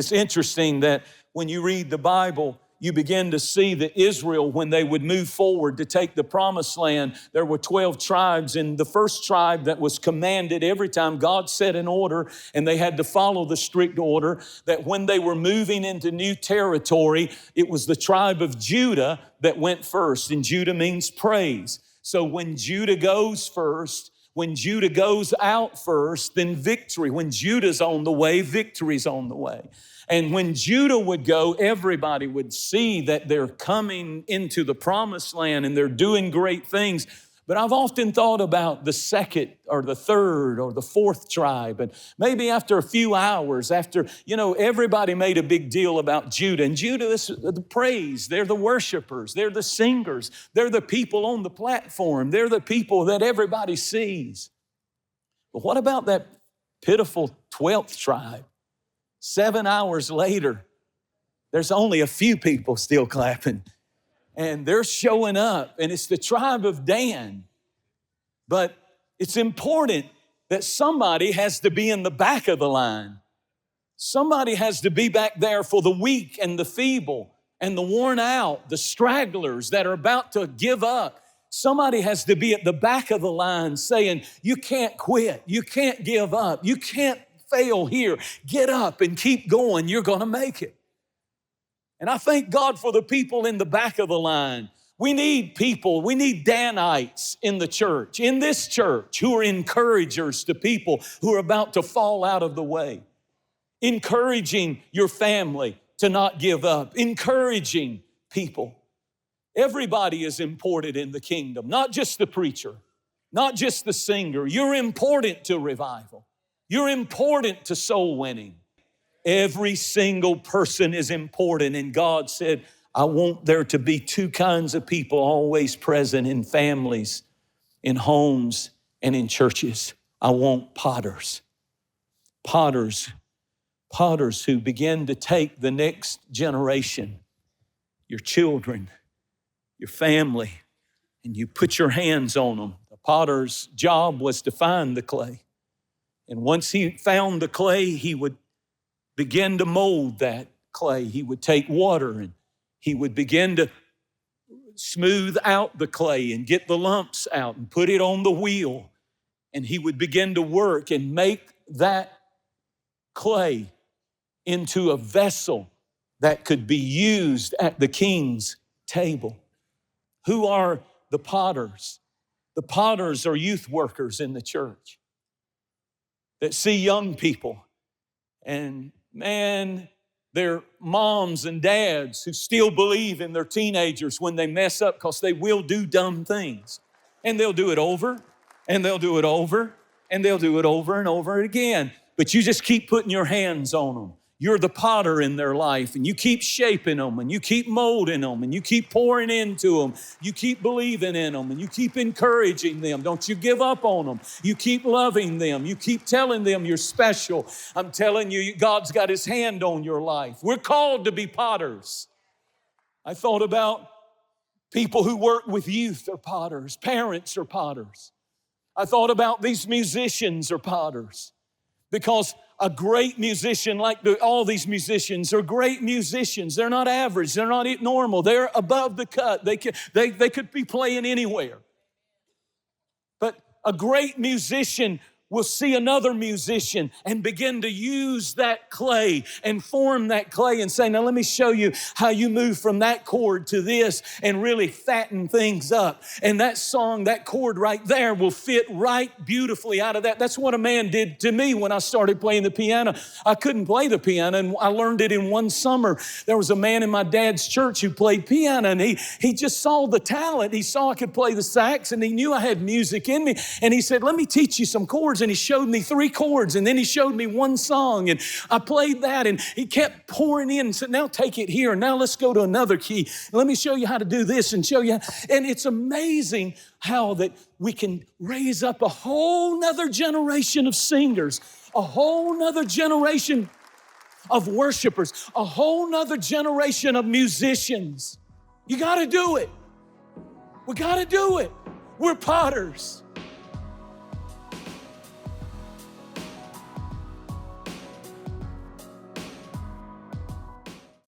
It's interesting that when you read the Bible, you begin to see that Israel, when they would move forward to take the promised land, there were 12 tribes, and the first tribe that was commanded every time God set an order, and they had to follow the strict order, that when they were moving into new territory, it was the tribe of Judah that went first, and Judah means praise. So when Judah goes first, when Judah goes out first, then victory. When Judah's on the way, victory's on the way. And when Judah would go, everybody would see that they're coming into the promised land and they're doing great things. But I've often thought about the second or the third or the fourth tribe. And maybe after a few hours, everybody made a big deal about Judah. And Judah is the praise. They're the worshipers. They're the singers. They're the people on the platform. They're the people that everybody sees. But what about that pitiful 12th tribe? 7 hours later, there's only a few people still clapping. And they're showing up, and it's the tribe of Dan. But it's important that somebody has to be in the back of the line. Somebody has to be back there for the weak and the feeble and the worn out, the stragglers that are about to give up. Somebody has to be at the back of the line saying, you can't quit, you can't give up, you can't fail here. Get up and keep going. You're going to make it. And I thank God for the people in the back of the line. We need people, we need Danites in the church, in this church, who are encouragers to people who are about to fall out of the way. Encouraging your family to not give up. Encouraging people. Everybody is important in the kingdom, not just the preacher, not just the singer. You're important to revival. You're important to soul winning. Every single person is important. And God said, I want there to be two kinds of people always present in families, in homes, and in churches. I want potters. Potters who begin to take the next generation, your children, your family, and you put your hands on them. The potter's job was to find the clay. And once he found the clay, he would begin to mold that clay. He would take water and he would begin to smooth out the clay and get the lumps out and put it on the wheel. And he would begin to work and make that clay into a vessel that could be used at the king's table. Who are the potters? The potters are youth workers in the church that see young people, and man, they're moms and dads who still believe in their teenagers when they mess up, because they will do dumb things. And they'll do it over, and they'll do it over, and they'll do it over and over again. But you just keep putting your hands on them. You're the potter in their life, and you keep shaping them, and you keep molding them, and you keep pouring into them. You keep believing in them, and you keep encouraging them. Don't you give up on them. You keep loving them. You keep telling them you're special. I'm telling you, God's got his hand on your life. We're called to be potters. I thought about people who work with youth are potters. Parents are potters. I thought about these musicians are potters, because a great musician, like all these musicians, are great musicians. They're not average. They're not normal. They're above the cut. They could be playing anywhere. But a great musician will see another musician and begin to use that clay and form that clay and say, now let me show you how you move from that chord to this and really fatten things up. And that song, that chord right there will fit right beautifully out of that. That's what a man did to me when I started playing the piano. I couldn't play the piano, and I learned it in one summer. There was a man in my dad's church who played piano, and he just saw the talent. He saw I could play the sax, and he knew I had music in me. And he said, let me teach you some chords. And he showed me 3 chords, and then he showed me one song, and I played that, and he kept pouring in and said, now take it here, and now let's go to another key. Let me show you how to do this and show you. And it's amazing how that we can raise up a whole nother generation of singers, a whole nother generation of worshipers, a whole nother generation of musicians. You got to do it. We got to do it. We're potters.